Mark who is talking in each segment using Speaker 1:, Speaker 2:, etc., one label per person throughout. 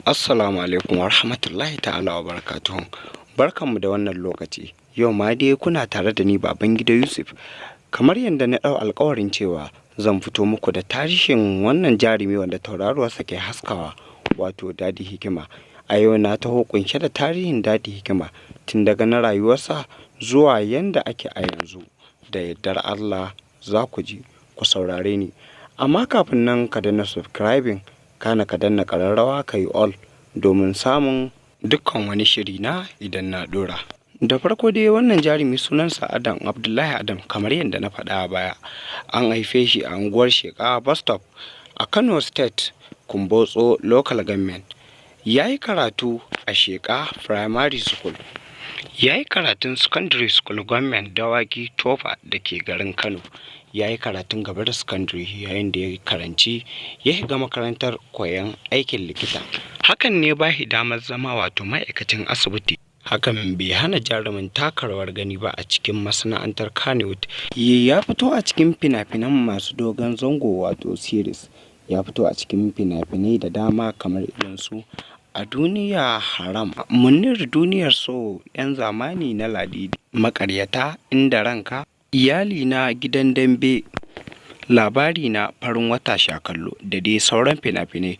Speaker 1: Assalamu alaikum wa rahmatullahi ta'ala wa barakatuhu. Barkanmu da wannan lokaci. Yau ma dai kuna tare da ni Babangida Yusuf. Kamar yadda na ɗau alƙawarin cewa zan fito muku da tarihin wannan jarumi wanda tauraruwarsa ke haskawa, wato Dadi Hikima. A yau na taho ƙunshe da tarihin Dadi Hikima tun daga na rayuwarsa zuwa yanda ake a yanzu. Da yardar Allah za ku ji, ku saurare ni. Amma kafin nan ka danna subscribing, kana ka danna ƙararrawa ka yi all domin samun dukkan wani shiri na idan na ɗora. Da farko dai wannan jarumi sunansa Adam Abdullahi Adam, kamar yadda na faɗa a baya. An haife shi a unguwar Sheka bus stop a Kano State, Kumbotso Local Government. Ya yi karatu a Sheka Primary School. Ya yi karatun Secondary School Government Dawaki Tofa da ke garin Kano. Ya yi karatun gaba da secondary yayin da ya karanci ya shiga makarantar koyon aikin likita. Hakan ne ba shi damar zama wato ma'aikacin asibiti. Hakan bai hana jarumin taka rawar gani ba a cikin masana'antar Kannywood. Ya fito a cikin fina-finan masu dogon zango wato series. Ya fito a cikin fina-finai da dama kamar irin su A Duniya Haram, Munir Duniyar So, 'Yan Zamani na Ladidi, Maƙaryata, Inda Ranka, Iyali na Gidan Dambe, Labari na Farin Wata Shakallo da dai sauran fina-finai.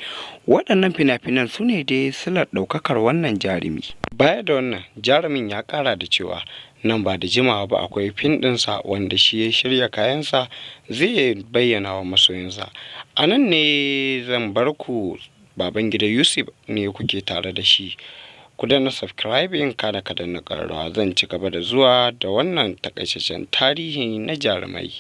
Speaker 1: Waɗannan fina-finan su ne dai silar ɗaukakar wannan jarumi. Baya da wannan, jarumin ya ƙara da cewa nan ba da jimawa ba akwai fim ɗinsa wanda shi ya shirya kayansa zai bayyana wa masoyinsa. A nan ne zan bar ku, Babangida Yusuf ne kuke tare da shi. Ku danna subscribing, kada ka danna ƙararrawa. Zan ci gaba da zuwa da wannan takaitaccen tarihi na jarumai.